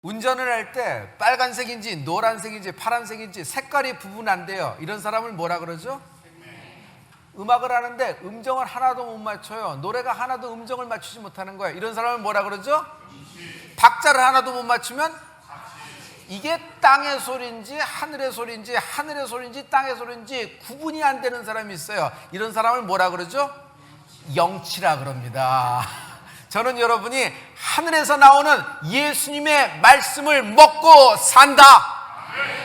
운전을 할 때 빨간색인지 노란색인지 파란색인지 색깔이 구분 안 돼요. 이런 사람을 뭐라 그러죠? 음악을 하는데 음정을 하나도 못 맞춰요. 노래가 하나도 음정을 맞추지 못하는 거예요. 이런 사람을 뭐라 그러죠? 박자를 하나도 못 맞추면 이게 땅의 소리인지 하늘의 소리인지 하늘의 소리인지 땅의 소리인지 구분이 안 되는 사람이 있어요. 이런 사람을 뭐라 그러죠? 영치라 그럽니다. 저는 여러분이 하늘에서 나오는 예수님의 말씀을 먹고 산다,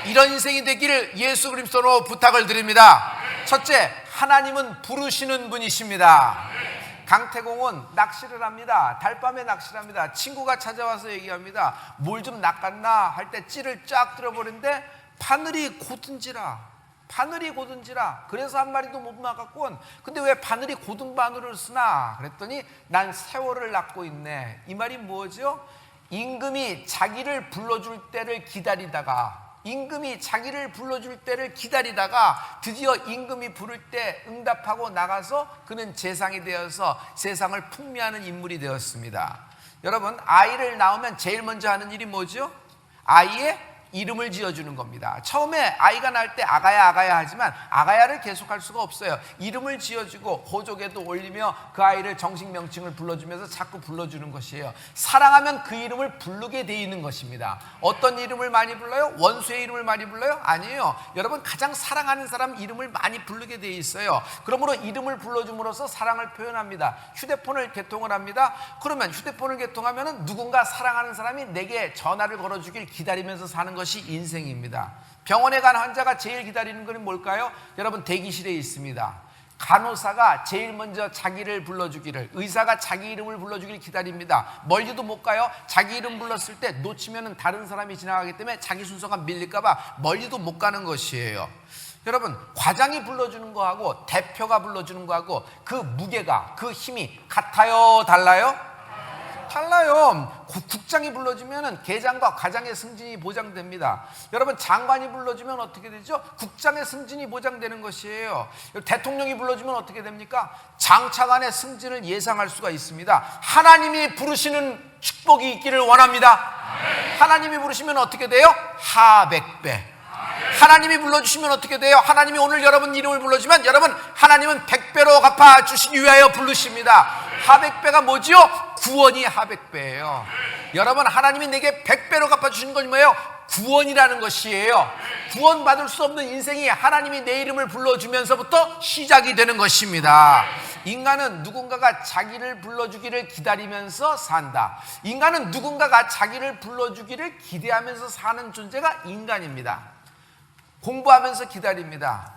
이런 인생이 되기를 예수 그리스도로 부탁을 드립니다. 첫째, 하나님은 부르시는 분이십니다. 강태공은 낚시를 합니다. 달밤에 낚시를 합니다. 친구가 찾아와서 얘기합니다. 뭘 좀 낚았나 할 때 찌를 쫙 들어버리는데 바늘이 고든지라 그래서 한 마리도 못 낚았군. 근데 왜 바늘이 고든 바늘을 쓰나 그랬더니 난 세월을 낚고 있네. 이 말이 뭐죠? 임금이 자기를 불러줄 때를 기다리다가 드디어 임금이 부를 때 응답하고 나가서 그는 재상이 되어서 세상을 풍미하는 인물이 되었습니다. 여러분, 아이를 낳으면 제일 먼저 하는 일이 뭐죠? 아이의 이름을 지어주는 겁니다. 처음에 아이가 낳을 때 아가야 하지만 아가야를 계속할 수가 없어요. 이름을 지어주고 호족에도 올리며 그 아이를 정식 명칭을 불러주면서 자꾸 불러주는 것이에요. 사랑하면 그 이름을 부르게 돼 있는 것입니다. 어떤 이름을 많이 불러요? 원수의 이름을 많이 불러요? 아니에요. 여러분, 가장 사랑하는 사람 이름을 많이 부르게 돼 있어요. 그러므로 이름을 불러줌으로써 사랑을 표현합니다. 휴대폰을 개통을 합니다. 그러면 휴대폰을 개통하면 누군가 사랑하는 사람이 내게 전화를 걸어주길 기다리면서 사는 것이 인생입니다. 병원에 간 환자가 제일 기다리는 것은 뭘까요? 여러분, 대기실에 있습니다. 간호사가 제일 먼저 자기를 불러주기를, 의사가 자기 이름을 불러주길 기다립니다. 멀리도 못 가요. 자기 이름 불렀을 때 놓치면 다른 사람이 지나가기 때문에 자기 순서가 밀릴까 봐 멀리도 못 가는 것이에요. 여러분, 과장이 불러주는 거하고 대표가 불러주는 거하고 그 무게가, 그 힘이 같아요, 달라요? 달라요. 국장이 불러주면 계장과 과장의 승진이 보장됩니다. 여러분, 장관이 불러주면 어떻게 되죠? 국장의 승진이 보장되는 것이에요. 대통령이 불러주면 어떻게 됩니까? 장차관의 승진을 예상할 수가 있습니다. 하나님이 부르시는 축복이 있기를 원합니다. 하나님이 부르시면 어떻게 돼요? 하백배. 하나님이 불러주시면 어떻게 돼요? 하나님이 오늘 여러분 이름을 불러주면 여러분, 하나님은 100배로 갚아주시기 위하여 부르십니다. 하백배가 뭐지요? 구원이 하백배예요. 여러분, 하나님이 내게 100배로 갚아주신 건 뭐예요? 구원이라는 것이에요. 구원받을 수 없는 인생이 하나님이 내 이름을 불러주면서부터 시작이 되는 것입니다. 인간은 누군가가 자기를 불러주기를 기다리면서 산다. 인간은 누군가가 자기를 불러주기를 기대하면서 사는 존재가 인간입니다. 공부하면서 기다립니다.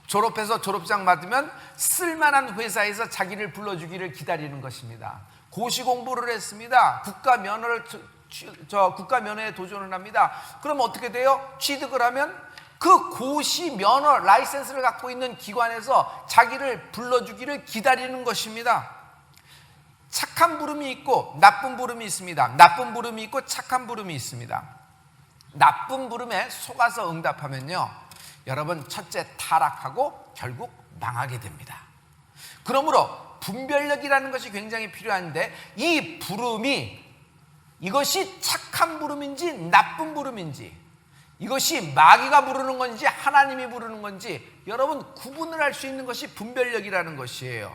졸업해서 졸업장 받으면 쓸만한 회사에서 자기를 불러주기를 기다리는 것입니다. 고시 공부를 했습니다. 국가 면허에 도전을 합니다. 그럼 어떻게 돼요? 취득을 하면 그 고시 면허 라이센스를 갖고 있는 기관에서 자기를 불러주기를 기다리는 것입니다. 착한 부름이 있고 나쁜 부름이 있습니다. 나쁜 부름이 있고 착한 부름이 있습니다. 나쁜 부름에 속아서 응답하면요, 여러분, 첫째 타락하고 결국 망하게 됩니다. 그러므로 분별력이라는 것이 굉장히 필요한데, 이 부름이 이것이 착한 부름인지 나쁜 부름인지, 이것이 마귀가 부르는 건지 하나님이 부르는 건지 여러분 구분을 할 수 있는 것이 분별력이라는 것이에요.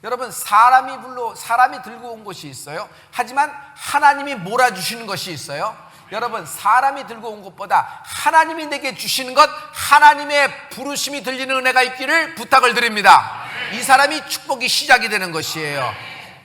여러분, 사람이 들고 온 것이 있어요. 하지만 하나님이 몰아주시는 것이 있어요. 여러분, 사람이 들고 온 것보다 하나님이 내게 주시는 것, 하나님의 부르심이 들리는 은혜가 있기를 부탁을 드립니다. 이 사람이 축복이 시작이 되는 것이에요.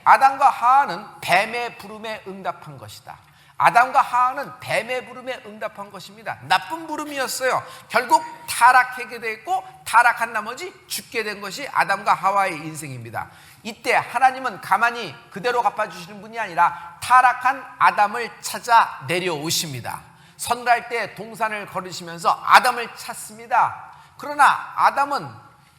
아담과 하와는 뱀의 부름에 응답한 것이다. 아담과 하와는 뱀의 부름에 응답한 것입니다. 나쁜 부름이었어요. 결국 타락하게 됐고, 타락한 나머지 죽게 된 것이 아담과 하와의 인생입니다. 이때 하나님은 가만히 그대로 갚아주시는 분이 아니라 타락한 아담을 찾아 내려오십니다. 선거할 때 동산을 걸으시면서 아담을 찾습니다. 그러나 아담은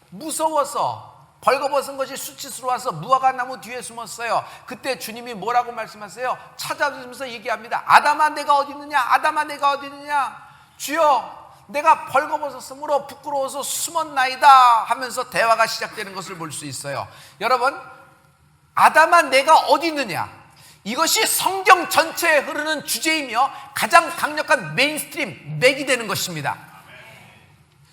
무서워서 벌거벗은 것이 수치스러워서 무화과 나무 뒤에 숨었어요. 그때 주님이 뭐라고 말씀하세요? 찾아주면서 얘기합니다. 아담아, 내가 어디 있느냐? 아담아, 내가 어디 있느냐? 주여, 내가 벌거벗었으므로 부끄러워서 숨었나이다 하면서 대화가 시작되는 것을 볼 수 있어요. 여러분, 아담아, 내가 어디 있느냐? 이것이 성경 전체에 흐르는 주제이며 가장 강력한 메인스트림 맥이 되는 것입니다.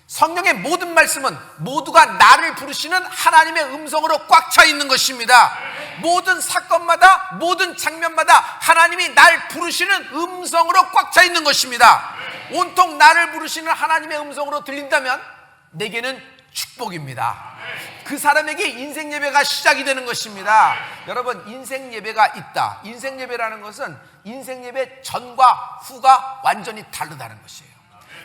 성경의 모든 말씀은 모두가 나를 부르시는 하나님의 음성으로 꽉 차 있는 것입니다. 모든 사건마다, 모든 장면마다 하나님이 날 부르시는 음성으로 꽉 차 있는 것입니다. 온통 나를 부르시는 하나님의 음성으로 들린다면 내게는 축복입니다. 그 사람에게 인생 예배가 시작이 되는 것입니다. 여러분, 인생 예배가 있다. 인생 예배라는 것은 인생 예배 전과 후가 완전히 다르다는 것이에요.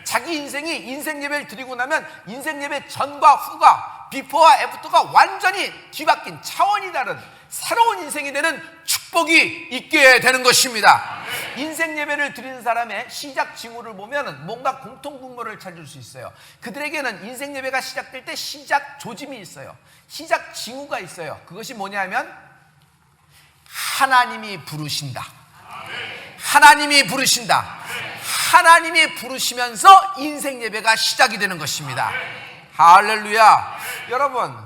자기 인생이 인생 예배를 드리고 나면 인생 예배 전과 후가, 비포와 애프터가 완전히 뒤바뀐 차원이 다른 새로운 인생이 되는 축복이 있게 되는 것입니다. 인생 예배를 드리는 사람의 시작 징후를 보면 뭔가 공통분모를 찾을 수 있어요. 그들에게는 인생 예배가 시작될 때 시작 조짐이 있어요. 시작 징후가 있어요. 그것이 뭐냐면 하나님이 부르신다. 하나님이 부르신다. 하나님이 부르시면서 인생 예배가 시작이 되는 것입니다. 할렐루야. 여러분,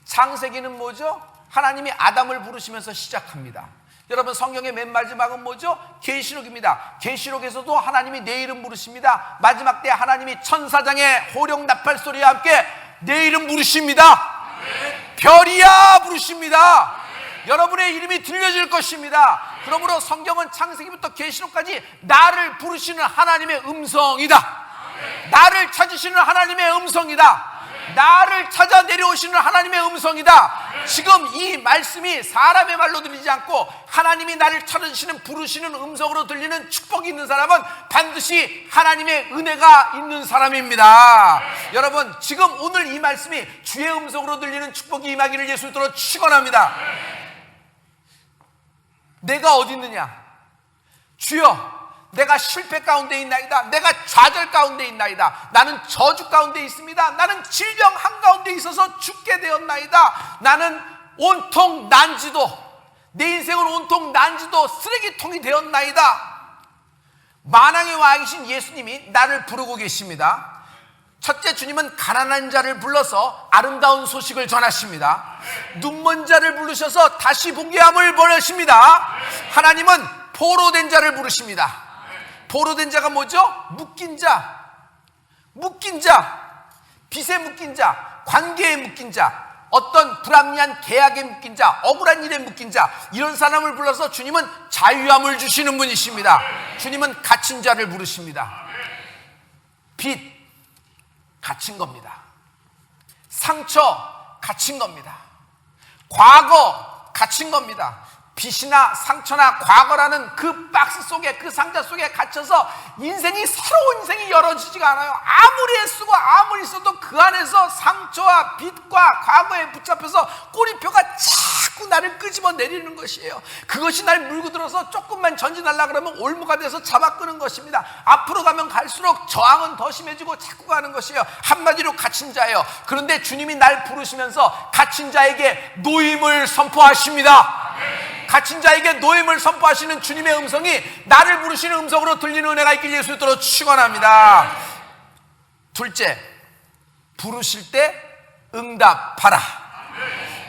창세기는 뭐죠? 하나님이 아담을 부르시면서 시작합니다. 여러분, 성경의 맨 마지막은 뭐죠? 계시록입니다. 계시록에서도 하나님이 내 이름 부르십니다. 마지막 때 하나님이 천사장의 호령 나팔 소리와 함께 내 이름 부르십니다. 별이야 부르십니다. 여러분의 이름이 들려질 것입니다. 그러므로 성경은 창세기부터 계시록까지 나를 부르시는 하나님의 음성이다. 나를 찾으시는 하나님의 음성이다. 나를 찾아 내려오시는 하나님의 음성이다. 지금 이 말씀이 사람의 말로 들리지 않고 하나님이 나를 찾으시는, 부르시는 음성으로 들리는 축복이 있는 사람은 반드시 하나님의 은혜가 있는 사람입니다. 여러분, 지금 오늘 이 말씀이 주의 음성으로 들리는 축복이 임하기를 예수님으로 축원합니다. 내가 어디 있느냐? 주여, 내가 실패 가운데 있나이다. 내가 좌절 가운데 있나이다. 나는 저주 가운데 있습니다. 나는 질병 한가운데 있어서 죽게 되었나이다. 나는 온통 난지도, 내 인생은 온통 난지도 쓰레기통이 되었나이다. 만왕의 왕이신 예수님이 나를 부르고 계십니다. 첫째, 주님은 가난한 자를 불러서 아름다운 소식을 전하십니다. 눈먼 자를 부르셔서 다시 보게 함을 보내십니다. 하나님은 포로된 자를 부르십니다. 포로된 자가 뭐죠? 묶인 자, 빚에 묶인 자, 관계에 묶인 자, 어떤 불합리한 계약에 묶인 자, 억울한 일에 묶인 자, 이런 사람을 불러서 주님은 자유함을 주시는 분이십니다. 주님은 갇힌 자를 부르십니다. 빚, 갇힌 겁니다. 상처, 갇힌 겁니다. 과거, 갇힌 겁니다. 빚이나 상처나 과거라는 그 박스 속에, 그 상자 속에 갇혀서 인생이, 새로운 인생이 열어지지가 않아요. 아무리 애쓰고 아무리 써도 그 안에서 상처와 빚과 과거에 붙잡혀서 꼬리표가 자꾸 나를 끄집어 내리는 것이에요. 그것이 날 물고 들어서 조금만 전진하려고 그러면 올무가 돼서 잡아 끄는 것입니다. 앞으로 가면 갈수록 저항은 더 심해지고 자꾸 가는 것이에요. 한마디로 갇힌 자예요. 그런데 주님이 날 부르시면서 갇힌 자에게 노임을 선포하십니다. 갇힌 자에게 노임을 선포하시는 주님의 음성이 나를 부르시는 음성으로 들리는 은혜가 있길 예수님으로 축원합니다. 둘째, 부르실 때 응답하라.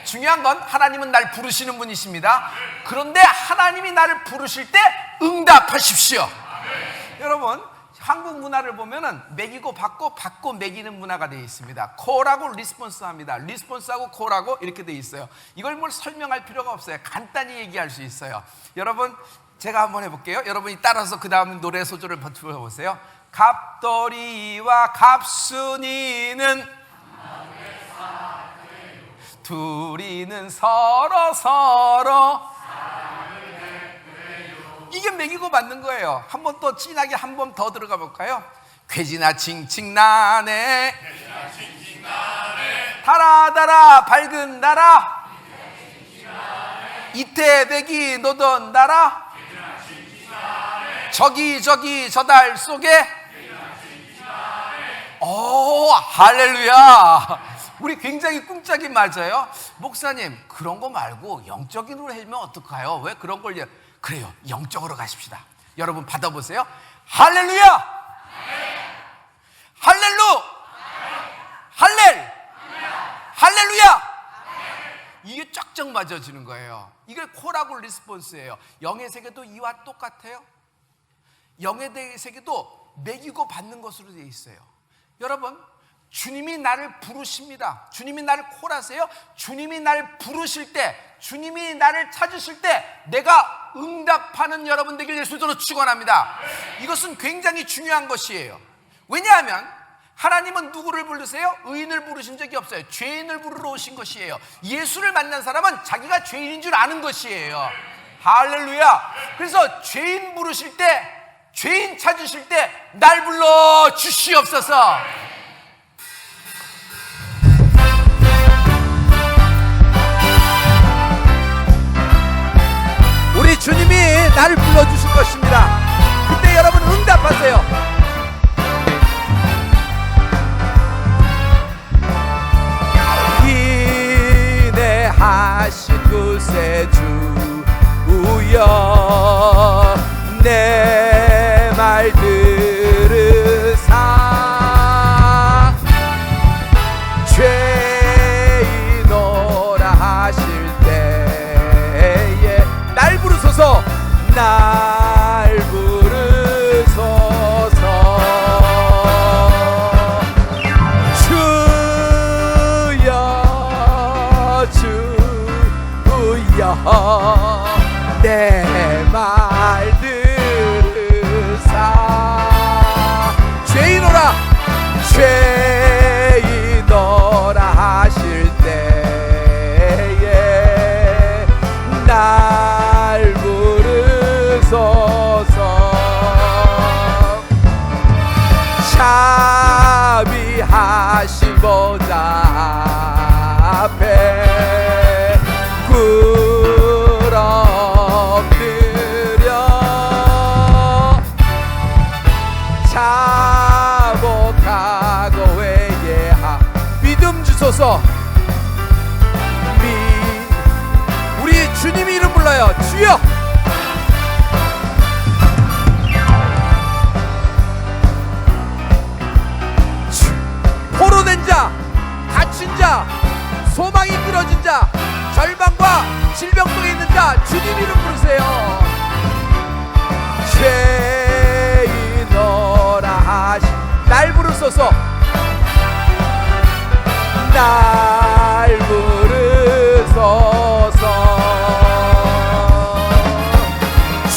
중요한 건 하나님은 날 부르시는 분이십니다. 그런데 하나님이 나를 부르실 때 응답하십시오. 여러분, 한국 문화를 보면은 먹이고 받고, 받고 먹이는 문화가 되어 있습니다. 콜하고 리스폰스 합니다. 리스폰스하고 콜하고 이렇게 되어 있어요. 이걸 뭘 설명할 필요가 없어요. 간단히 얘기할 수 있어요. 여러분, 제가 한번 해볼게요. 여러분이 따라서 그 다음 노래 소절을 들어보세요. 갑돌이와 갑순이는 둘이는 서로 이게 먹이고 받는 거예요. 한 번 더 진하게 한 번 더 들어가 볼까요? 괴지나 칭칭 나네, 달아 밝은 나라, 이태백이 노던 나라, 저기 저 달 속에. 오, 할렐루야. 우리 굉장히 꿈짝이 맞아요. 목사님, 그런 거 말고 영적인으로 하면 어떨까요? 왜 그런 걸? 그래요, 영적으로 가십시다. 여러분 받아보세요. 할렐루야. 할렐루. 할렐루야. 이게 쫙쫙 맞아지는 거예요. 이게 콜하고 리스폰스예요. 영의 세계도 이와 똑같아요. 영의 세계도 매기고 받는 것으로 되어 있어요. 여러분, 주님이 나를 부르십니다. 주님이 나를 콜하세요. 주님이 나를 부르실 때, 주님이 나를 찾으실 때 내가 응답하는 여러분 되길 예수님으로 축원합니다. 이것은 굉장히 중요한 것이에요. 왜냐하면 하나님은 누구를 부르세요? 의인을 부르신 적이 없어요. 죄인을 부르러 오신 것이에요. 예수를 만난 사람은 자기가 죄인인 줄 아는 것이에요. 할렐루야. 그래서 죄인 부르실 때, 죄인 찾으실 때 날 불러 주시옵소서. 우리 주님이 나를 불러주실 것입니다. 그때 여러분 응답하세요. 인내하신 구세주여 내 말 들으사 죄인오라 하실 때에 날 부르소서. 날 부르소서. 주여 주여 내 말 들으사 죄인오라 죄인오라 하실 때에 날 부르소서. 자비하신 보좌 앞에 엎드려 자복하고 회개하 믿음 주소서. 우리 주님 이름 불러요. 주여. 포로된 자, 갇힌 자, 소망이 끊어진 자, 절망과 질병 속에 있는 자, 주님 이름 부르세요. 죄인오라 하시 날 부르소서. 날 부르소서.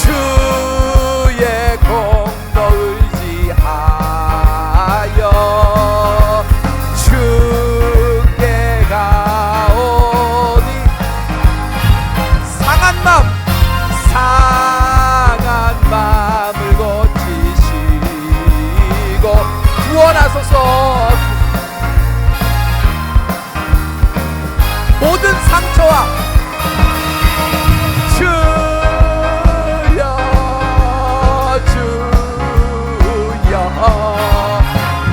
주의 공로 의지하여 주께 가오니 상한 마음을 고치시고 구원하소서. 모든 상처와 주여 주여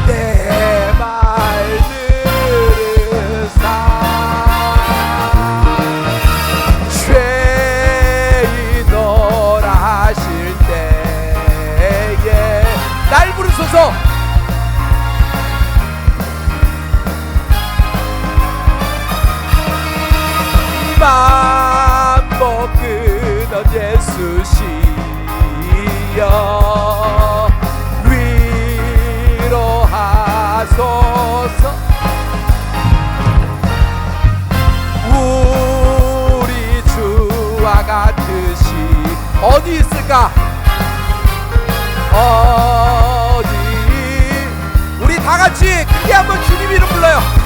내 말 들으사 죄인오라 하실 때에 날 부르소서. 반복 끊어 예수시여 위로하소서. 우리 주와 같으시 어디 있을까? 어디? 우리 다 같이 크게 한번 주님 이름 불러요.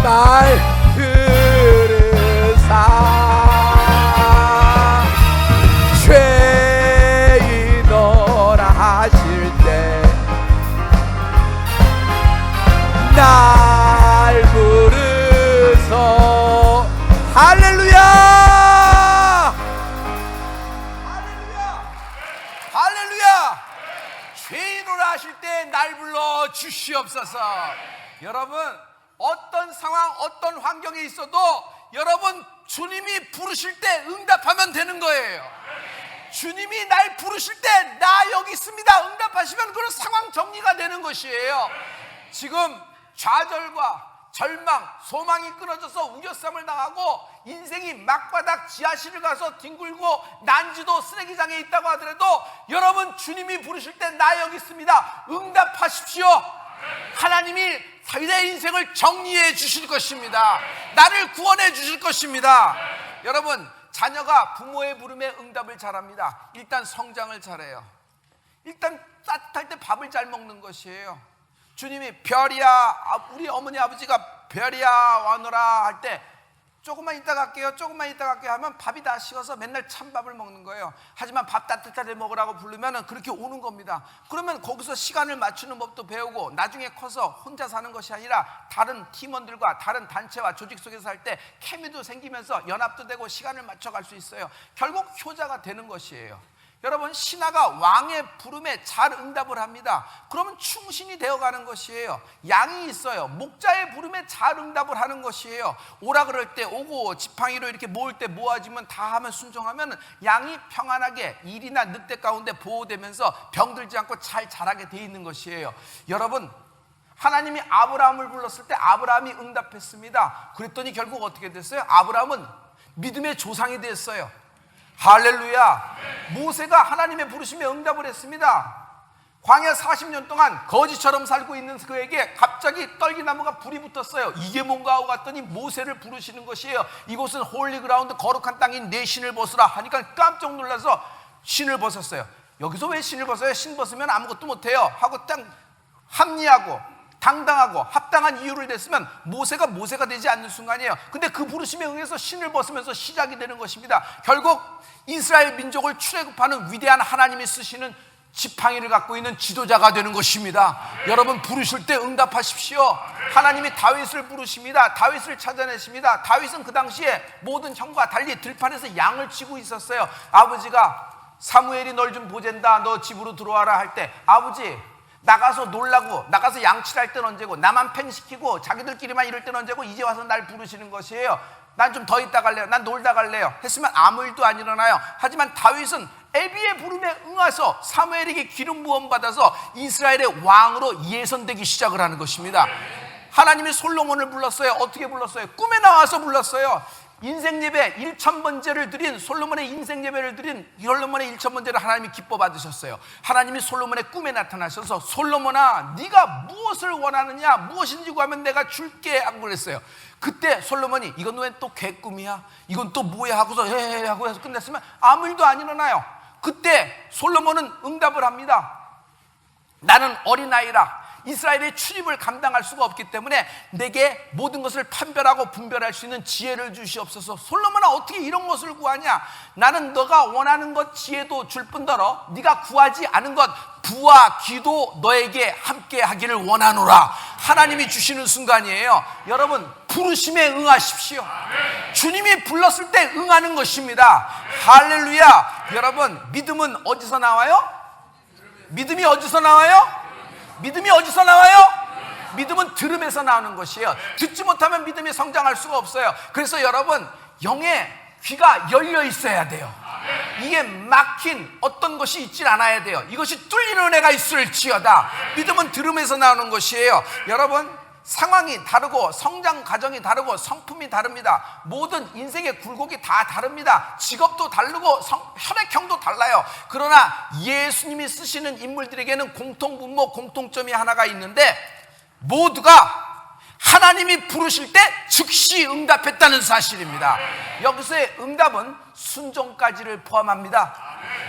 날 들으사 죄인오라 하실 때 날 부르소. 할렐루야 할렐루야 할렐루야. 죄인오라 하실 때 날 불러 주시옵소서. 여러분, 어떤 상황, 어떤 환경에 있어도 여러분 주님이 부르실 때 응답하면 되는 거예요. 주님이 날 부르실 때 나 여기 있습니다 응답하시면 그런 상황 정리가 되는 것이에요. 지금 좌절과 절망, 소망이 끊어져서 우겨쌈을 당하고 인생이 막바닥 지하실을 가서 뒹굴고 난지도 쓰레기장에 있다고 하더라도 여러분 주님이 부르실 때 나 여기 있습니다 응답하십시오. 하나님이 내 인생을 정리해 주실 것입니다. 나를 구원해 주실 것입니다. 여러분 자녀가 부모의 부름에 응답을 잘합니다. 일단 성장을 잘해요. 일단 따뜻할 때 밥을 잘 먹는 것이에요. 주님이 별이야, 우리 어머니 아버지가 별이야 와노라 할 때 조금만 이따 갈게요 조금만 이따 갈게요 하면 밥이 다 식어서 맨날 찬밥을 먹는 거예요. 하지만 밥 따뜻하게 먹으라고 부르면 그렇게 오는 겁니다. 그러면 거기서 시간을 맞추는 법도 배우고 나중에 커서 혼자 사는 것이 아니라 다른 팀원들과 다른 단체와 조직 속에서 할 때 케미도 생기면서 연합도 되고 시간을 맞춰갈 수 있어요. 결국 효자가 되는 것이에요. 여러분 신하가 왕의 부름에 잘 응답을 합니다. 그러면 충신이 되어가는 것이에요. 양이 있어요. 목자의 부름에 잘 응답을 하는 것이에요. 오라 그럴 때 오고 지팡이로 이렇게 모을 때 모아지면 다 하면 순종하면 양이 평안하게 일이나 늑대 가운데 보호되면서 병들지 않고 잘 자라게 돼 있는 것이에요. 여러분 하나님이 아브라함을 불렀을 때 아브라함이 응답했습니다. 그랬더니 결국 어떻게 됐어요? 아브라함은 믿음의 조상이 됐어요. 할렐루야. 모세가 하나님의 부르심에 응답을 했습니다. 광야 40년 동안 거지처럼 살고 있는 그에게 갑자기 떨기나무가 불이 붙었어요. 이게 뭔가 하고 갔더니 모세를 부르시는 것이에요. 이곳은 홀리그라운드 거룩한 땅인 내 신을 벗으라 하니까 깜짝 놀라서 신을 벗었어요. 여기서 왜 신을 벗어요? 신 벗으면 아무것도 못해요 하고 딱 합리하고 당당하고 합당한 이유를 냈으면 모세가 되지 않는 순간이에요. 근데 그 부르심에 의해서 신을 벗으면서 시작이 되는 것입니다. 결국 이스라엘 민족을 출애굽하는 위대한 하나님이 쓰시는 지팡이를 갖고 있는 지도자가 되는 것입니다. 여러분 부르실 때 응답하십시오. 하나님이 다윗을 부르십니다. 다윗을 찾아내십니다. 다윗은 그 당시에 모든 형과 달리 들판에서 양을 치고 있었어요. 아버지가 사무엘이 널 좀 보젠다 너 집으로 들어와라 할 때 아버지 나가서 놀라고 나가서 양치할 땐 언제고 나만 팽시키고 자기들끼리만 이럴 땐 언제고 이제 와서 날 부르시는 것이에요. 난 좀 더 있다 갈래요. 난 놀다 갈래요 했으면 아무 일도 안 일어나요. 하지만 다윗은 애비의 부름에 응해서 사무엘에게 기름 부음 받아서 이스라엘의 왕으로 예선되기 시작을 하는 것입니다. 하나님이 솔로몬을 불렀어요. 어떻게 불렀어요? 꿈에 나와서 불렀어요. 인생 예배 1000번제를 드린 솔로몬의 인생 예배를 드린 솔로몬의 1000번제를 하나님이 기뻐 받으셨어요. 하나님이 솔로몬의 꿈에 나타나셔서 솔로몬아 네가 무엇을 원하느냐 무엇인지 구하면 내가 줄게 하고 그랬어요. 그때 솔로몬이 이건 왜 또 개꿈이야 이건 또 뭐야 하고서 헤헤 하고 해서 끝냈으면 아무 일도 안 일어나요. 그때 솔로몬은 응답을 합니다. 나는 어린아이라 이스라엘의 출입을 감당할 수가 없기 때문에 내게 모든 것을 판별하고 분별할 수 있는 지혜를 주시옵소서. 솔로몬아 어떻게 이런 것을 구하냐? 나는 너가 원하는 것 지혜도 줄 뿐더러 네가 구하지 않은 것 부와 기도 너에게 함께 하기를 원하노라. 하나님이 주시는 순간이에요. 여러분 부르심에 응하십시오. 주님이 불렀을 때 응하는 것입니다. 할렐루야. 여러분 믿음은 어디서 나와요? 믿음이 어디서 나와요? 믿음이 어디서 나와요? 믿음은 들음에서 나오는 것이에요. 듣지 못하면 믿음이 성장할 수가 없어요. 그래서 여러분 영의 귀가 열려 있어야 돼요. 이게 막힌 어떤 것이 있질 않아야 돼요. 이것이 뚫리는 은혜가 있을지어다. 믿음은 들음에서 나오는 것이에요. 여러분 상황이 다르고 성장 과정이 다르고 성품이 다릅니다. 모든 인생의 굴곡이 다 다릅니다. 직업도 다르고 혈액형도 달라요. 그러나 예수님이 쓰시는 인물들에게는 공통분모 공통점이 하나가 있는데 모두가 하나님이 부르실 때 즉시 응답했다는 사실입니다. 여기서의 응답은 순종까지를 포함합니다.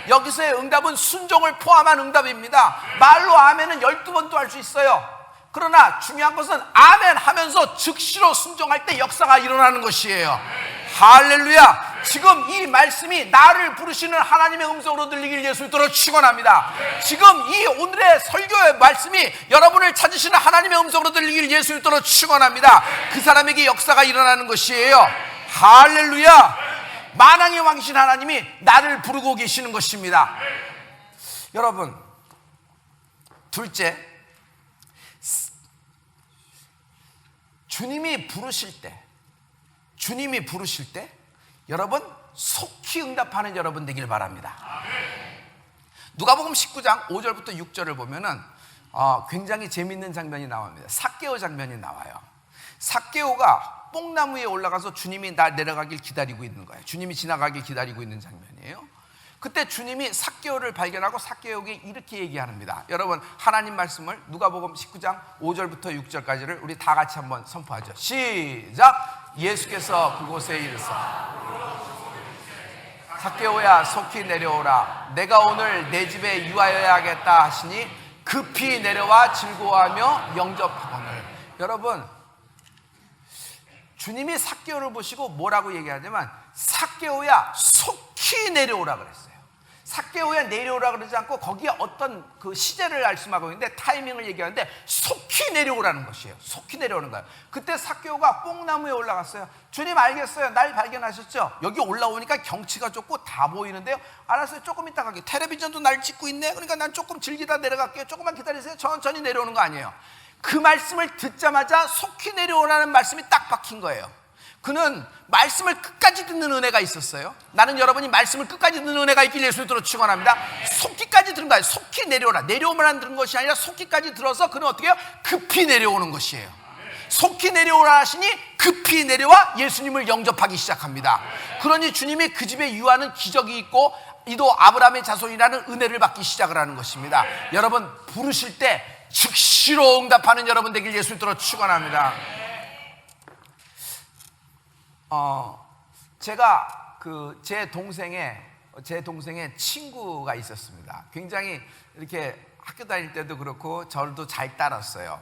여기서의 응답은 순종을 포함한 응답입니다. 말로 아멘은 12번도 할 수 있어요. 그러나 중요한 것은 아멘 하면서 즉시로 순종할 때 역사가 일어나는 것이에요. 할렐루야. 지금 이 말씀이 나를 부르시는 하나님의 음성으로 들리길 예수 이름으로 축원합니다. 지금 이 오늘의 설교의 말씀이 여러분을 찾으시는 하나님의 음성으로 들리길 예수 이름으로 축원합니다. 그 사람에게 역사가 일어나는 것이에요. 할렐루야. 만왕의 왕이신 하나님이 나를 부르고 계시는 것입니다. 여러분 둘째, 주님이 부르실 때 여러분 속히 응답하는 여러분 되길 바랍니다. 누가복음 19장 5절부터 6절을 보면은 굉장히 재밌는 장면이 나옵니다. 삭개오 장면이 나와요. 삭개오가 뽕나무 위에 올라가서 주님이 나 내려가길 기다리고 있는 거예요. 주님이 지나가길 기다리고 있는 장면이에요. 그때 주님이 삭개오를 발견하고 삭개오에게 이렇게 얘기합니다. 여러분 하나님 말씀을 누가복음 19장 5절부터 6절까지를 우리 다 같이 한번 선포하죠. 시작. 예수께서 그곳에 이르사 삭개오야 속히 내려오라. 내가 오늘 내 집에 유하여야겠다 하시니 급히 내려와 즐거워하며 영접하거늘. 여러분 주님이 삭개오를 보시고 뭐라고 얘기하냐면 삭개오야 속히 내려오라 그랬어요. 삭개오야 내려오라 그러지 않고 거기에 어떤 그 시제를 말씀하고 있는데 타이밍을 얘기하는데 속히 내려오라는 것이에요. 속히 내려오는 거예요. 그때 삭개오가 뽕나무에 올라갔어요. 주님 알겠어요. 날 발견하셨죠? 여기 올라오니까 경치가 좋고 다 보이는데요. 알았어요. 조금 이따 갈게요. 텔레비전도 날 찍고 있네. 그러니까 난 조금 즐기다 내려갈게요. 조금만 기다리세요. 천천히 내려오는 거 아니에요. 그 말씀을 듣자마자 속히 내려오라는 말씀이 딱 박힌 거예요. 그는 말씀을 끝까지 듣는 은혜가 있었어요. 나는 여러분이 말씀을 끝까지 듣는 은혜가 있길 예수님으로 축원합니다. 속기까지 들은 거예요. 속히 내려오라. 내려오면 들은 것이 아니라 속기까지 들어서 그는 어떻게 해요? 급히 내려오는 것이에요. 속히 내려오라 하시니 급히 내려와 예수님을 영접하기 시작합니다. 그러니 주님이 그 집에 유하는 기적이 있고 이도 아브라함의 자손이라는 은혜를 받기 시작을 하는 것입니다. 여러분 부르실 때 즉시로 응답하는 여러분 되길 예수님으로 축원합니다. 제가 제 동생의 친구가 있었습니다. 굉장히 이렇게 학교 다닐 때도 그렇고 저도 잘 따랐어요.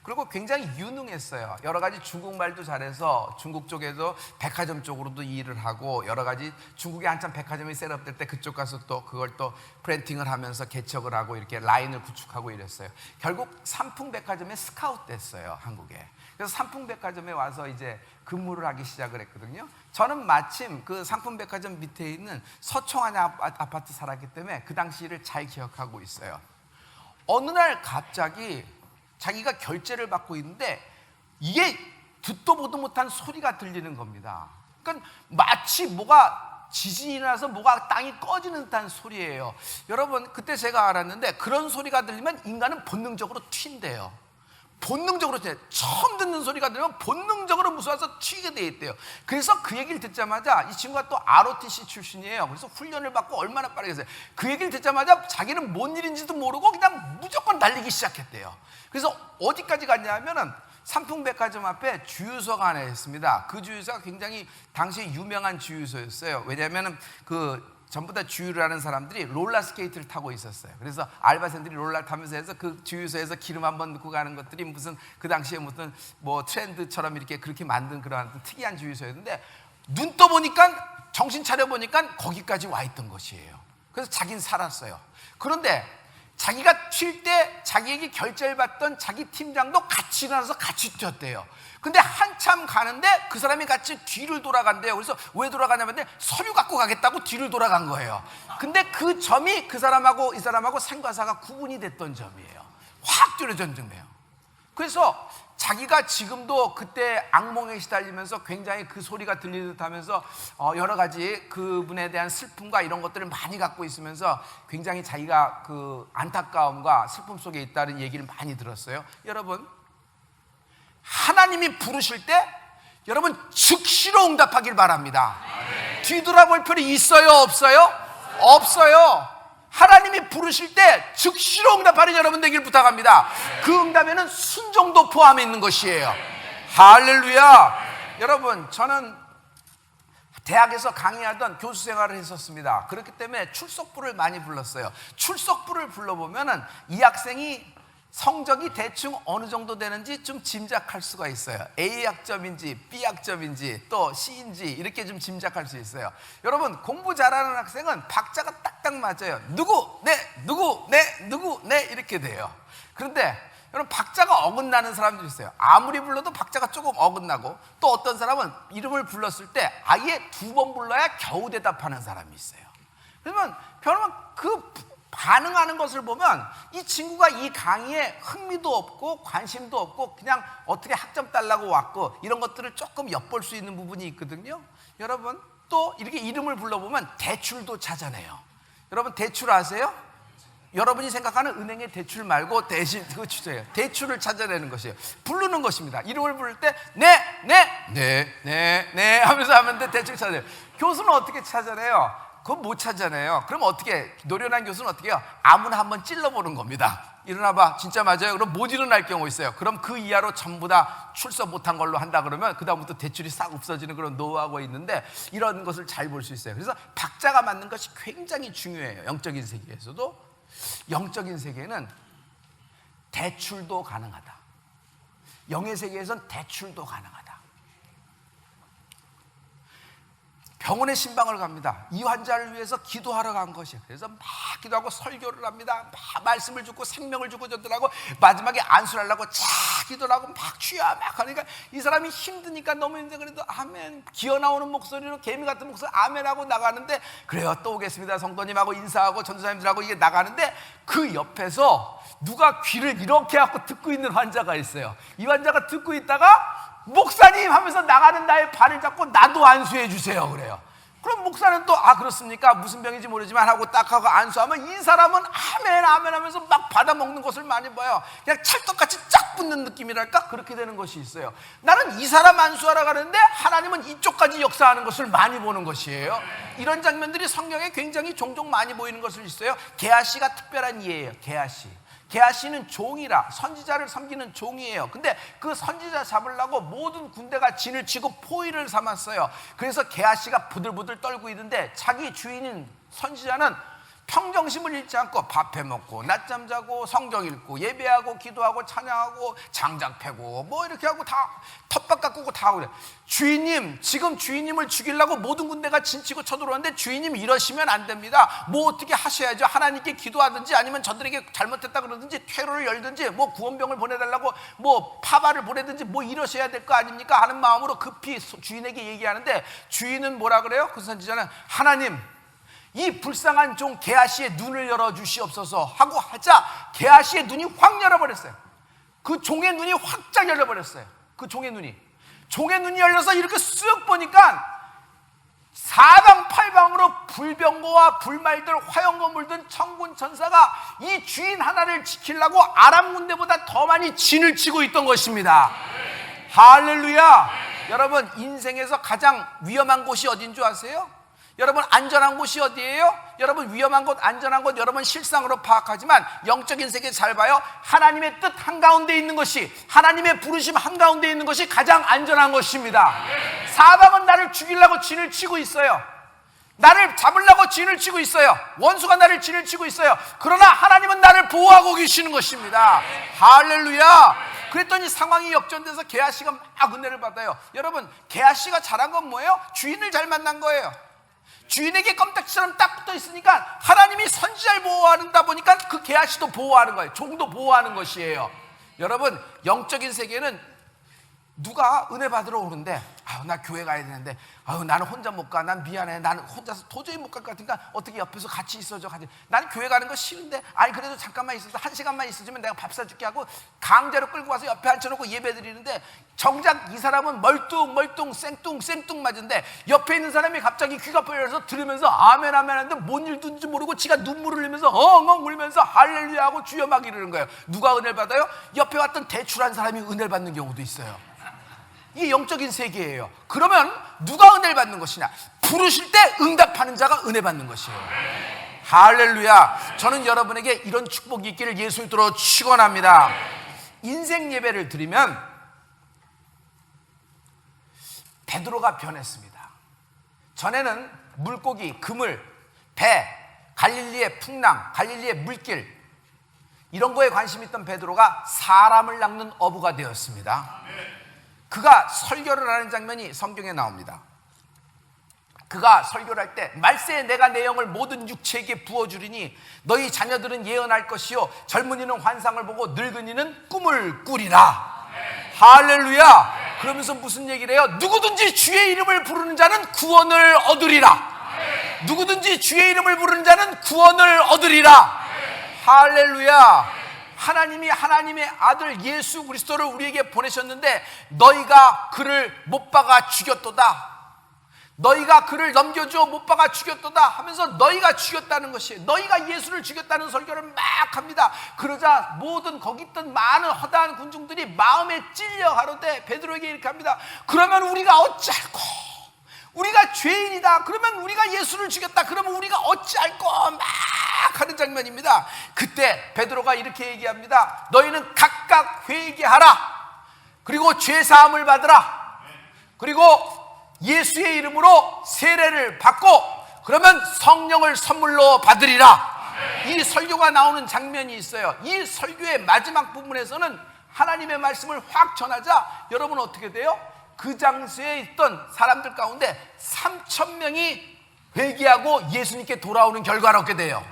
그리고 굉장히 유능했어요. 여러 가지 중국말도 잘해서 중국 쪽에도 백화점 쪽으로도 일을 하고 여러 가지 중국에 한참 백화점이 셋업될 때 그쪽 가서 또 그걸 또 프린팅을 하면서 개척을 하고 이렇게 라인을 구축하고 이랬어요. 결국 삼풍백화점에 스카우트 됐어요, 한국에. 그래서 삼풍백화점에 와서 이제 근무를 하기 시작을 했거든요. 저는 마침 그 삼풍백화점 밑에 있는 서청안에 아파트 살았기 때문에 그 당시를 잘 기억하고 있어요. 어느 날 갑자기 자기가 결제를 받고 있는데 이게 듣도 보도 못한 소리가 들리는 겁니다. 그러니까 마치 뭐가 지진이 나서 뭐가 땅이 꺼지는 듯한 소리예요. 여러분 그때 제가 알았는데 그런 소리가 들리면 인간은 본능적으로 튄대요. 본능적으로 처음 듣는 소리가 들리면 본능적으로 무서워서 튀게 돼 있대요. 그래서 그 얘기를 듣자마자 이 친구가 또 ROTC 출신이에요. 그래서 훈련을 받고 얼마나 빠르게 했어요. 그 얘기를 듣자마자 자기는 뭔 일인지도 모르고 그냥 무조건 달리기 시작했대요. 그래서 어디까지 갔냐면은 삼풍백화점 앞에 주유소가 하나 있습니다. 그 주유소가 굉장히 당시에 유명한 주유소였어요. 왜냐하면 전부 다 주유를 하는 사람들이 롤러스케이트를 타고 있었어요. 그래서 알바생들이 롤러 타면서 해서 그 주유소에서 기름 한번 넣고 가는 것들이 무슨 그 당시에 무슨 뭐 트렌드처럼 이렇게 그렇게 만든 그런 특이한 주유소였는데 눈 떠보니까 정신 차려보니까 거기까지 와 있던 것이에요. 그래서 자기는 살았어요. 그런데 자기가 튈 때 자기에게 결제를 받던 자기 팀장도 같이 일어나서 같이 뛰었대요. 근데 한참 가는데 그 사람이 같이 뒤를 돌아간대요. 그래서 왜 돌아가냐면 서류 갖고 가겠다고 뒤를 돌아간 거예요. 근데 그 점이 그 사람하고 이 사람하고 생과사가 구분이 됐던 점이에요. 확 뚜렷한 점이에요. 그래서 자기가 지금도 그때 악몽에 시달리면서 굉장히 그 소리가 들리듯 하면서 여러 가지 그분에 대한 슬픔과 이런 것들을 많이 갖고 있으면서 굉장히 자기가 그 안타까움과 슬픔 속에 있다는 얘기를 많이 들었어요. 여러분 하나님이 부르실 때 여러분 즉시로 응답하길 바랍니다. 뒤돌아볼 필요 있어요 없어요? 없어요. 하나님이 부르실 때 즉시로 응답하는 여러분 되길 부탁합니다. 그 응답에는 순종도 포함해 있는 것이에요. 할렐루야. 여러분 저는 대학에서 강의하던 교수 생활을 했었습니다. 그렇기 때문에 출석부를 많이 불렀어요. 출석부를 불러보면은 이 학생이 성적이 대충 어느 정도 되는지 좀 짐작할 수가 있어요. A 학점인지 B 학점인지 또 C인지 이렇게 좀 짐작할 수 있어요. 여러분 공부 잘하는 학생은 박자가 딱딱 맞아요. 누구, 네, 누구, 네, 누구, 네 이렇게 돼요. 그런데 여러분 박자가 어긋나는 사람들이 있어요. 아무리 불러도 박자가 조금 어긋나고 또 어떤 사람은 이름을 불렀을 때 아예 2번 불러야 겨우 대답하는 사람이 있어요. 그러면 여러분 그 반응하는 것을 보면 이 친구가 이 강의에 흥미도 없고 관심도 없고 그냥 어떻게 학점 달라고 왔고 이런 것들을 조금 엿볼 수 있는 부분이 있거든요. 여러분 또 이렇게 이름을 불러보면 대출도 찾아내요. 여러분 대출 아세요? 여러분이 생각하는 은행의 대출 말고 대신 그거 주세요. 대출을 찾아내는 것이에요. 부르는 것입니다. 이름을 부를 때 네 하면서 하면 돼. 대출 찾아내요. 교수는 어떻게 찾아내요? 그건 못 찾아내요. 그럼 어떻게, 노련한 교수는 어떻게 해요? 아무나 한번 찔러보는 겁니다. 일어나봐. 진짜 맞아요? 그럼 못 일어날 경우 있어요. 그럼 그 이하로 전부 다 출석 못한 걸로 한다 그러면 그 다음부터 대출이 싹 없어지는 그런 노하우가 있는데, 이런 것을 잘 볼 수 있어요. 그래서 박자가 맞는 것이 굉장히 중요해요. 영적인 세계에서도. 영적인 세계는 대출도 가능하다. 영의 세계에선 대출도 가능하다. 병원에 신방을 갑니다. 이 환자를 위해서 기도하러 간 것이에요. 그래서 막 기도하고 설교를 합니다. 막 말씀을 주고 생명을 주고 저들하고 마지막에 안수를 하려고 쫙 기도를 하고 막 주여 막 하니까 이 사람이 힘드니까 너무 힘든데 그래도 아멘, 기어나오는 목소리로 개미 같은 목소리 아멘 하고 나가는데, 그래요 또 오겠습니다 성도님하고 인사하고 전도사님들하고 이게 나가는데, 그 옆에서 누가 귀를 이렇게 하고 듣고 있는 환자가 있어요. 이 환자가 듣고 있다가 목사님 하면서 나가는 나의 발을 잡고 나도 안수해 주세요 그래요. 그럼 목사는 또 그렇습니까? 무슨 병인지 모르지만 하고 딱 하고 안수하면 이 사람은 아멘 아멘 하면서 막 받아먹는 것을 많이 봐요. 그냥 찰떡같이 쫙 붙는 느낌이랄까? 그렇게 되는 것이 있어요. 나는 이 사람 안수하러 가는데 하나님은 이쪽까지 역사하는 것을 많이 보는 것이에요. 이런 장면들이 성경에 굉장히 종종 많이 보이는 것을 있어요. 게하시가 특별한 예예요. 게하시는 종이라, 선지자를 섬기는 종이에요. 근데 그 선지자 잡으려고 모든 군대가 진을 치고 포위를 삼았어요. 그래서 게하시가 부들부들 떨고 있는데, 자기 주인인 선지자는 평정심을 잃지 않고 밥 해먹고 낮잠 자고 성경 읽고 예배하고 기도하고 찬양하고 장작 패고 뭐 이렇게 하고 다 텃밭 가꾸고 다 하고 그래. 주인님, 지금 주인님을 죽이려고 모든 군대가 진치고 쳐들어오는데 주인님 이러시면 안 됩니다. 뭐 어떻게 하셔야죠. 하나님께 기도하든지 아니면 저들에게 잘못했다 그러든지 퇴로를 열든지 뭐 구원병을 보내달라고 뭐 파바를 보내든지 뭐 이러셔야 될 거 아닙니까 하는 마음으로 급히 주인에게 얘기하는데, 주인은 뭐라 그래요? 그 선지자는 하나님, 이 불쌍한 종 게하시의 눈을 열어주시옵소서 하고 하자 게하시의 눈이 확 열어버렸어요. 그 종의 눈이 확 열려버렸어요. 그 종의 눈이 열려서 이렇게 쓱 보니까 사방팔방으로 불병거와 불말들 화염과 물든 천군 천사가 이 주인 하나를 지키려고 아람 군대보다 더 많이 진을 치고 있던 것입니다. 할렐루야. 여러분, 인생에서 가장 위험한 곳이 어딘 줄 아세요? 여러분, 안전한 곳이 어디예요? 여러분, 위험한 곳, 안전한 곳 여러분 실상으로 파악하지만 영적인 세계 잘 봐요. 하나님의 뜻 한가운데 있는 것이, 하나님의 부르심 한가운데 있는 것이 가장 안전한 것입니다. 사방은 나를 죽이려고 진을 치고 있어요. 나를 잡으려고 진을 치고 있어요. 원수가 나를 진을 치고 있어요. 그러나 하나님은 나를 보호하고 계시는 것입니다. 할렐루야. 그랬더니 상황이 역전돼서 게하시가 막 은혜를 받아요. 여러분, 게하시가 잘한 건 뭐예요? 주인을 잘 만난 거예요. 주인에게 껌딱지처럼 딱 붙어 있으니까 하나님이 선지자를 보호하다 보니까 그 게하시도 보호하는 거예요. 종도 보호하는 것이에요. 여러분, 영적인 세계는 누가 은혜 받으러 오는데 나 교회 가야 되는데 나는 혼자 못 가. 난 미안해. 나는 혼자서 도저히 못 갈 것 같으니까 어떻게 옆에서 같이 있어줘. 나는 교회 가는 거 싫은데 그래도 잠깐만 있어서 1시간만 있어주면 내가 밥 사줄게 하고 강제로 끌고 와서 옆에 앉혀놓고 예배 드리는데, 정작 이 사람은 멀뚱 생뚱 맞은데 옆에 있는 사람이 갑자기 귀가 열려서 들으면서 아멘 하는데 뭔 일든지 모르고 지가 눈물을 흘리면서 엉엉 울면서 할렐루야 하고 주여 막 이러는 거예요. 누가 은혜를 받아요? 옆에 왔던 대출한 사람이 은혜를 받는 경우도 있어요. 이게 영적인 세계예요. 그러면 누가 은혜를 받는 것이냐? 부르실 때 응답하는 자가 은혜 받는 것이에요. 할렐루야. 저는 여러분에게 이런 축복이 있기를 예수 이름으로 축원합니다. 인생 예배를 드리면 베드로가 변했습니다. 전에는 물고기, 그물, 배, 갈릴리의 풍랑, 갈릴리의 물길 이런 거에 관심 있던 베드로가 사람을 낚는 어부가 되었습니다. 그가 설교를 하는 장면이 성경에 나옵니다. 그가 설교를 할 때 말세에 내가 내 영을 모든 육체에게 부어주리니 너희 자녀들은 예언할 것이요 젊은이는 환상을 보고 늙은이는 꿈을 꾸리라. 할렐루야. 그러면서 무슨 얘기를 해요? 누구든지 주의 이름을 부르는 자는 구원을 얻으리라. 누구든지 주의 이름을 부르는 자는 구원을 얻으리라. 할렐루야. 하나님이 하나님의 아들 예수 그리스도를 우리에게 보내셨는데 너희가 그를 못 박아 죽였도다. 너희가 그를 넘겨주어 못 박아 죽였도다 하면서 너희가 죽였다는 것이에요. 너희가 예수를 죽였다는 설교를 막 합니다. 그러자 모든 거기 있던 많은 허다한 군중들이 마음에 찔려 가로되 베드로에게 이렇게 합니다. 그러면 우리가 어찌할꼬? 우리가 죄인이다. 그러면 우리가 예수를 죽였다. 그러면 우리가 어찌할꼬? 막 하는 장면입니다. 그때 베드로가 이렇게 얘기합니다. 너희는 각각 회개하라. 그리고 죄사함을 받으라. 그리고 예수의 이름으로 세례를 받고 그러면 성령을 선물로 받으리라. 이 설교가 나오는 장면이 있어요. 이 설교의 마지막 부분에서는 하나님의 말씀을 확 전하자 여러분 어떻게 돼요? 그 장소에 있던 사람들 가운데 3,000명이 회개하고 예수님께 돌아오는 결과를 얻게 돼요.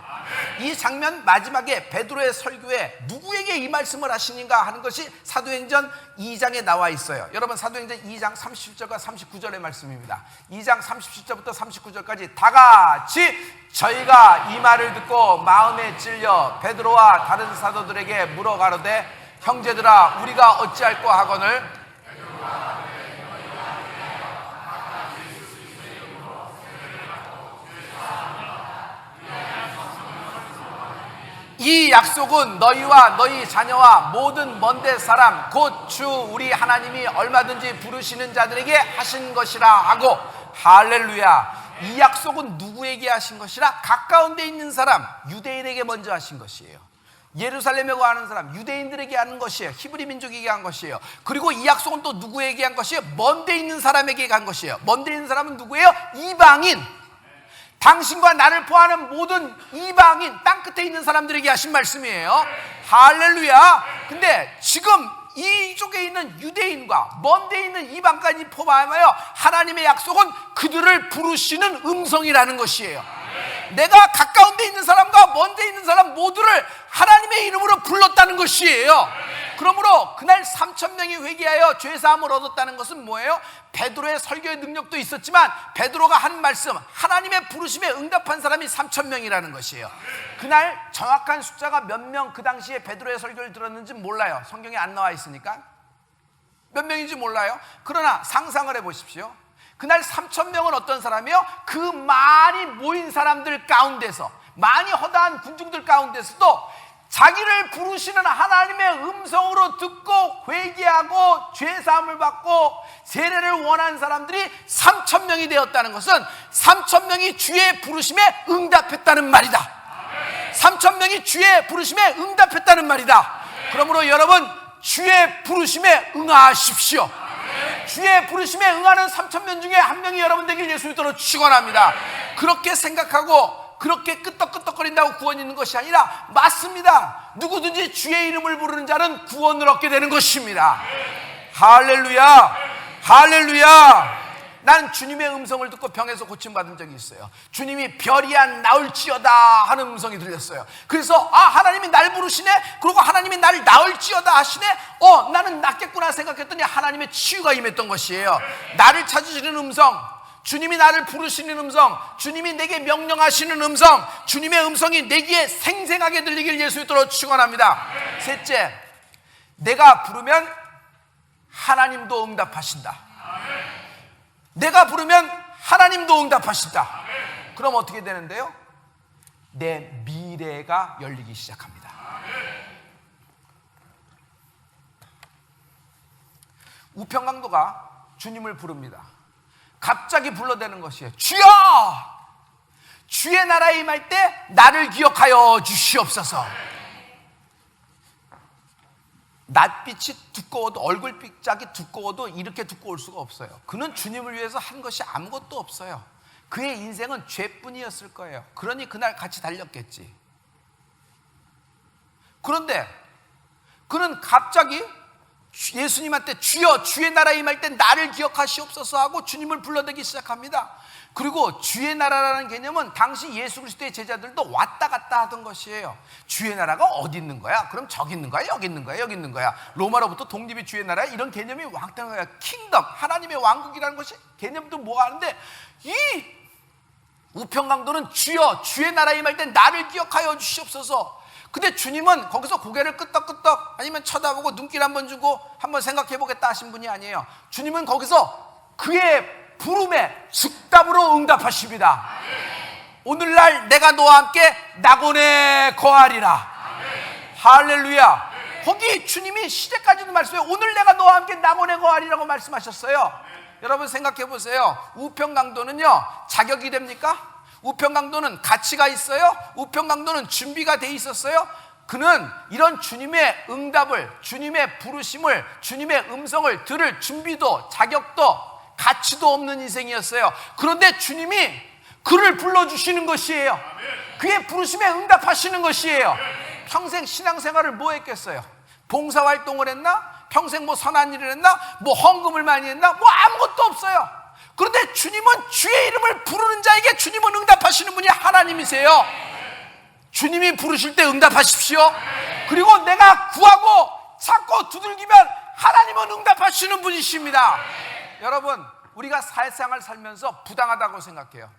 이 장면 마지막에 베드로의 설교에 누구에게 이 말씀을 하시는가 하는 것이 사도행전 2장에 나와 있어요. 여러분 사도행전 2장 37절과 39절의 말씀입니다. 2장 37절부터 39절까지 다 같이 저희가 이 말을 듣고 마음에 찔려 베드로와 다른 사도들에게 물어 가로되 형제들아 우리가 어찌할꼬 하거늘 이 약속은 너희와 너희 자녀와 모든 먼데 사람 곧 주 우리 하나님이 얼마든지 부르시는 자들에게 하신 것이라 하고 할렐루야. 이 약속은 누구에게 하신 것이라? 가까운 데 있는 사람 유대인에게 먼저 하신 것이에요. 예루살렘에 거하는 사람 유대인들에게 하는 것이에요. 히브리 민족에게 한 것이에요. 그리고 이 약속은 또 누구에게 한 것이에요? 먼 데 있는 사람에게 한 것이에요. 먼 데 있는 사람은 누구예요? 이방인. 당신과 나를 포함하는 모든 이방인 땅끝에 있는 사람들에게 하신 말씀이에요. 할렐루야. 근데 지금 이쪽에 있는 유대인과 먼 데 있는 이방까지 포함하여 하나님의 약속은 그들을 부르시는 음성이라는 것이에요. 내가 가까운 데 있는 사람과 먼 데 있는 사람 모두를 하나님의 이름으로 불렀다는 것이에요. 그러므로 그날 3,000명이 회개하여 죄사함을 얻었다는 것은 뭐예요? 베드로의 설교의 능력도 있었지만 베드로가 한 말씀, 하나님의 부르심에 응답한 사람이 3,000명이라는 것이에요. 그날 정확한 숫자가 몇 명 그 당시에 베드로의 설교를 들었는지 몰라요. 성경에 안 나와 있으니까 몇 명인지 몰라요. 그러나 상상을 해보십시오. 그날 3,000명은 어떤 사람이요? 그 많이 모인 사람들 가운데서, 많이 허다한 군중들 가운데서도 자기를 부르시는 하나님의 음성으로 듣고 회개하고 죄사함을 받고 세례를 원한 사람들이 3,000명이 되었다는 것은 3,000명이 주의 부르심에 응답했다는 말이다. 3,000명이 주의 부르심에 응답했다는 말이다. 그러므로 여러분 주의 부르심에 응하십시오. 주의 부르심에 응하는 3,000명 중에 한 명이 여러분 되길 예수 믿도록 축원합니다. 그렇게 생각하고 그렇게 끄떡끄떡거린다고 구원이 있는 것이 아니라 맞습니다. 누구든지 주의 이름을 부르는 자는 구원을 얻게 되는 것입니다. 할렐루야. 할렐루야. 난 주님의 음성을 듣고 병에서 고침받은 적이 있어요. 주님이 별이야 나을지어다 하는 음성이 들렸어요. 그래서 하나님이 날 부르시네. 그리고 하나님이 나를 나을지어다 하시네. 나는 낫겠구나 생각했더니 하나님의 치유가 임했던 것이에요. 나를 찾으시는 음성, 주님이 나를 부르시는 음성, 주님이 내게 명령하시는 음성, 주님의 음성이 내 귀에 생생하게 들리길 예수 믿도록 축원합니다. 셋째, 내가 부르면 하나님도 응답하신다. 내가 부르면 하나님도 응답하신다. 그럼 어떻게 되는데요? 내 미래가 열리기 시작합니다. 우평강도가 주님을 부릅니다. 갑자기 불러대는 것이에요. 주여! 주의 나라에 임할 때 나를 기억하여 주시옵소서. 낯빛이 두꺼워도, 얼굴빛짝이 두꺼워도 이렇게 두꺼울 수가 없어요. 그는 주님을 위해서 한 것이 아무것도 없어요. 그의 인생은 죄뿐이었을 거예요. 그러니 그날 같이 달렸겠지. 그런데 그는 갑자기 예수님한테 주여 주의 나라에 임할 때 나를 기억하시옵소서 하고 주님을 불러대기 시작합니다. 그리고 주의 나라라는 개념은 당시 예수 그리스도의 제자들도 왔다 갔다 하던 것이에요. 주의 나라가 어디 있는 거야? 그럼 저기 있는 거야? 여기 있는 거야? 여기 있는 거야? 로마로부터 독립이 주의 나라야? 이런 개념이 왕따는 거야. 킹덤, 하나님의 왕국이라는 것이 개념도 뭐 하는데 이 우평강도는 주여 주의 나라에 임할 때 나를 기억하여 주시옵소서. 근데 주님은 거기서 고개를 끄덕끄덕 아니면 쳐다보고 눈길 한번 주고 한번 생각해보겠다 하신 분이 아니에요. 주님은 거기서 그의 부름에 즉답으로 응답하십니다. 오늘날 내가 너와 함께 낙원에 거하리라. 할렐루야. 거기 주님이 시대까지도 말씀해요. 오늘 내가 너와 함께 낙원에 거하리라고 말씀하셨어요. 여러분 생각해 보세요. 우평강도는요 자격이 됩니까? 우평강도는 가치가 있어요? 우평강도는 준비가 돼 있었어요? 그는 이런 주님의 응답을, 주님의 부르심을, 주님의 음성을 들을 준비도 자격도 가치도 없는 인생이었어요. 그런데 주님이 그를 불러주시는 것이에요. 그의 부르심에 응답하시는 것이에요. 평생 신앙생활을 뭐 했겠어요? 봉사활동을 했나? 평생 뭐 선한 일을 했나? 뭐 헌금을 많이 했나? 뭐 아무것도 없어요. 그런데 주님은 주의 이름을 부르는 자에게 주님은 응답하시는 분이 하나님이세요. 주님이 부르실 때 응답하십시오. 그리고 내가 구하고 찾고 두들기면 하나님은 응답하시는 분이십니다. 여러분, 우리가 사회생활을 살면서 부당하다고 생각해요.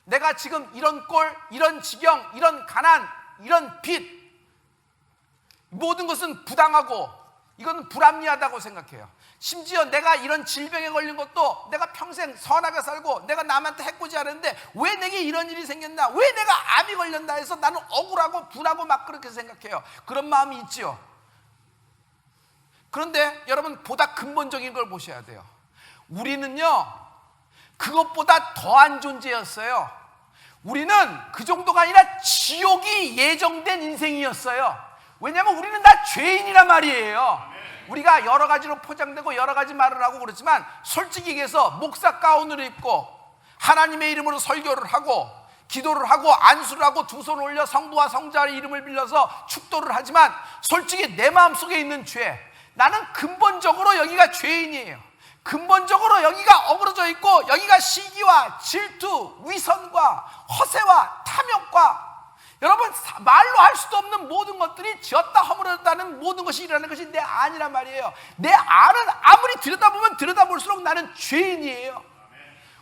내가 지금 이런 꼴, 이런 지경, 이런 가난, 이런 빚, 모든 것은 부당하고 이건 불합리하다고 생각해요. 심지어 내가 이런 질병에 걸린 것도 내가 평생 선하게 살고 내가 남한테 해코지 않았는데 왜 내게 이런 일이 생겼나, 왜 내가 암이 걸렸나 해서 나는 억울하고 분하고 막 그렇게 생각해요. 그런 마음이 있지요. 그런데 여러분, 보다 근본적인 걸 보셔야 돼요. 우리는요 그것보다 더한 존재였어요. 우리는 그 정도가 아니라 지옥이 예정된 인생이었어요. 왜냐하면 우리는 다 죄인이란 말이에요. 우리가 여러 가지로 포장되고 여러 가지 말을 하고 그렇지만 솔직히 얘기해서 목사 가운을 입고 하나님의 이름으로 설교를 하고 기도를 하고 안수를 하고 두 손 올려 성부와 성자의 이름을 빌려서 축도를 하지만 솔직히 내 마음속에 있는 죄, 나는 근본적으로 여기가 죄인이에요. 근본적으로 여기가 어그러져 있고 여기가 시기와 질투, 위선과 허세와 탐욕과 여러분 말로 할 수도 없는 모든 것들이 지었다 허물었다는 모든 것이 일어나는 것이 내 안이란 말이에요. 내 안은 아무리 들여다보면 들여다볼수록 나는 죄인이에요.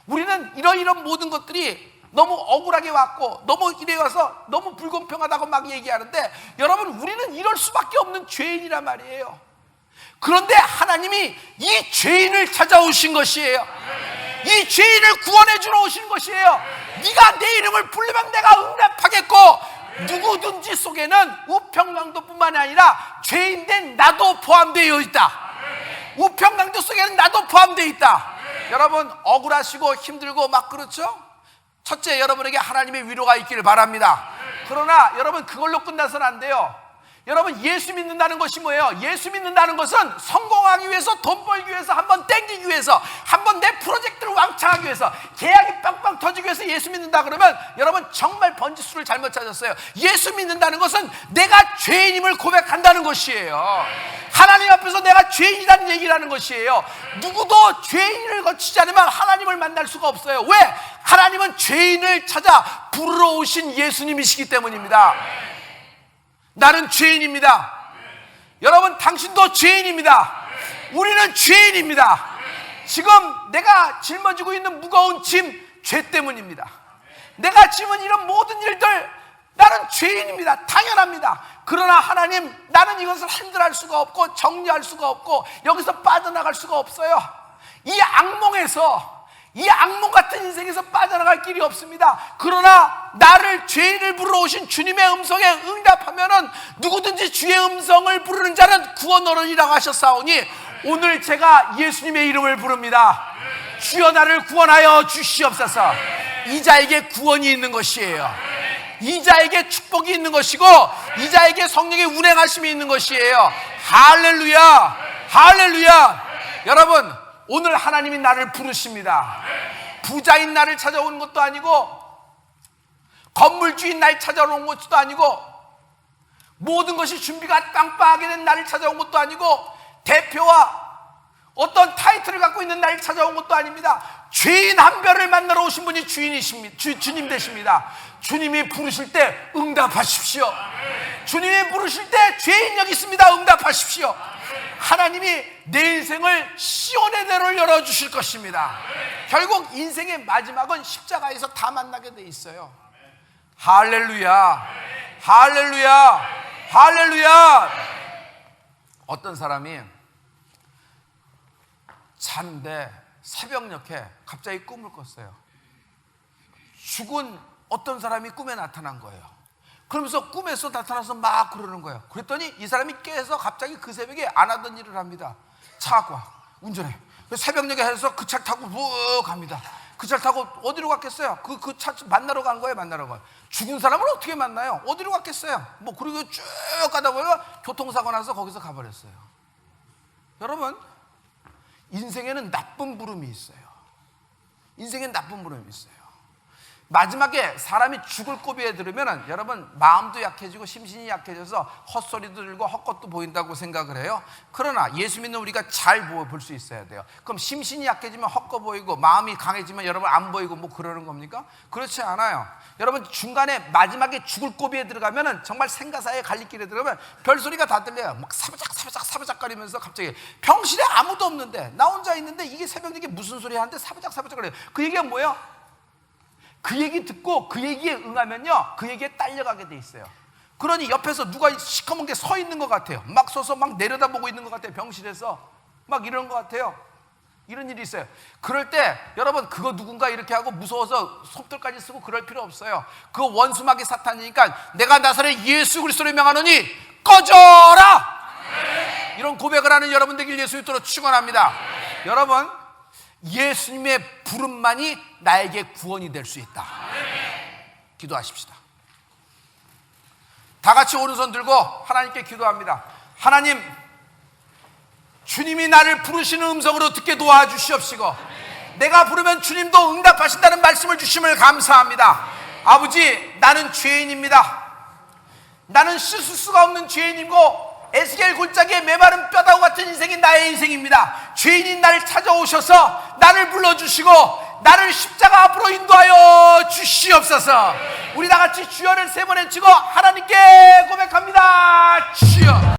우리는 이런 모든 것들이 너무 억울하게 왔고 너무 이래 와서 너무 불공평하다고 막 얘기하는데 여러분, 우리는 이럴 수밖에 없는 죄인이란 말이에요. 그런데 하나님이 이 죄인을 찾아오신 것이에요. 이 죄인을 구원해 주러 오신 것이에요. 네가 내 이름을 부르면 내가 응답하겠고, 누구든지 속에는 우평강도뿐만이 아니라 죄인된 나도 포함되어 있다. 우평강도 속에는 나도 포함되어 있다. 여러분, 억울하시고 힘들고 막 그렇죠? 첫째, 여러분에게 하나님의 위로가 있기를 바랍니다. 그러나 여러분, 그걸로 끝나서는 안 돼요. 여러분, 예수 믿는다는 것이 뭐예요? 예수 믿는다는 것은 성공하기 위해서, 돈 벌기 위해서, 한번 땡기기 위해서, 한번 내 프로젝트를 왕창하기 위해서, 계약이 빵빵 터지기 위해서 예수 믿는다 그러면 여러분 정말 번지수를 잘못 찾았어요. 예수 믿는다는 것은 내가 죄인임을 고백한다는 것이에요. 하나님 앞에서 내가 죄인이라는 얘기를 하는 것이에요. 누구도 죄인을 거치지 않으면 하나님을 만날 수가 없어요. 왜? 하나님은 죄인을 찾아 부르러 오신 예수님이시기 때문입니다. 나는 죄인입니다. 여러분, 당신도 죄인입니다. 우리는 죄인입니다. 지금 내가 짊어지고 있는 무거운 짐, 죄 때문입니다. 내가 지은 이런 모든 일들, 나는 죄인입니다. 당연합니다. 그러나 하나님, 나는 이것을 핸들할 수가 없고 정리할 수가 없고 여기서 빠져나갈 수가 없어요. 이 악몽에서, 이 악몽 같은 인생에서 빠져나갈 길이 없습니다. 그러나 나를, 죄인을 부르러 오신 주님의 음성에 응답하면은 누구든지 주의 음성을 부르는 자는 구원 얻으리라고 하셨사오니 오늘 제가 예수님의 이름을 부릅니다. 주여 나를 구원하여 주시옵소서. 이 자에게 구원이 있는 것이에요. 이 자에게 축복이 있는 것이고 이 자에게 성령의 운행하심이 있는 것이에요. 할렐루야, 할렐루야. 여러분, 오늘 하나님이 나를 부르십니다. 부자인 나를 찾아오는 것도 아니고 건물주인 나를 찾아오는 것도 아니고 모든 것이 준비가 빵빵하게 된 나를 찾아온 것도 아니고 대표와 어떤 타이틀을 갖고 있는 나를 찾아온 것도 아닙니다. 죄인 한 별을 만나러 오신 분이 주님 되십니다. 주님이 부르실 때 응답하십시오. 주님이 부르실 때 죄인 여기 있습니다. 응답하십시오. 하나님이 내 인생을 시온의 대로를 열어주실 것입니다. 결국 인생의 마지막은 십자가에서 다 만나게 돼 있어요. 할렐루야, 할렐루야, 할렐루야. 어떤 사람이 사는데 새벽녘에 갑자기 꿈을 꿨어요. 죽은 어떤 사람이 꿈에 나타난 거예요. 그러면서 꿈에서 나타나서 막 그러는 거예요. 그랬더니 이 사람이 깨서 갑자기 그 새벽에 안 하던 일을 합니다. 차가 운전해. 새벽녘에 해서 그 차 타고 쭉 갑니다. 그 차 타고 어디로 갔겠어요? 그 차 만나러 간 거예요. 만나러 간. 죽은 사람을 어떻게 만나요? 어디로 갔겠어요? 뭐 그리고 쭉 가다 보니까 교통사고 나서 거기서 가버렸어요. 여러분, 인생에는 나쁜 부름이 있어요. 인생엔 나쁜 부름이 있어요. 마지막에 사람이 죽을 고비에 들으면 여러분 마음도 약해지고 심신이 약해져서 헛소리도 들고 헛것도 보인다고 생각을 해요. 그러나 예수 믿는 우리가 잘 볼 수 있어야 돼요. 그럼 심신이 약해지면 헛거 보이고 마음이 강해지면 여러분 안 보이고 뭐 그러는 겁니까? 그렇지 않아요. 여러분 중간에 마지막에 죽을 고비에 들어가면 정말 생가사의 갈림길에 들어가면 별소리가 다 들려요. 막 사부작거리면서 갑자기 병실에 아무도 없는데 나 혼자 있는데 이게 새벽녘에 무슨 소리 하는데 사부작거려요. 그 얘기가 뭐예요? 그 얘기 듣고 그 얘기에 응하면요 그 얘기에 딸려가게 돼 있어요. 그러니 옆에서 누가 시커먼 게 서 있는 것 같아요. 막 서서 막 내려다보고 있는 것 같아요. 병실에서 막 이런 것 같아요. 이런 일이 있어요. 그럴 때 여러분 그거 누군가 이렇게 하고 무서워서 속들까지 쓰고 그럴 필요 없어요. 그 원수마귀 사탄이니까 내가 나사렛 예수 그리스도를 명하노니 꺼져라. 이런 고백을 하는 여러분 되길 예수 이름으로 축원합니다. 여러분 예수님의 부름만이 나에게 구원이 될 수 있다. 기도하십시다. 다 같이 오른손 들고 하나님께 기도합니다. 하나님, 주님이 나를 부르시는 음성으로 듣게 도와주시옵시고 내가 부르면 주님도 응답하신다는 말씀을 주심을 감사합니다. 아버지, 나는 죄인입니다. 나는 씻을 수가 없는 죄인이고 에스겔 골짜기에 메마른 뼈다구 같은 인생이 나의 인생입니다. 죄인인 나를 찾아오셔서 나를 불러주시고 나를 십자가 앞으로 인도하여 주시옵소서. 우리 다 같이 주여를 3번 외치고 하나님께 고백합니다. 주여.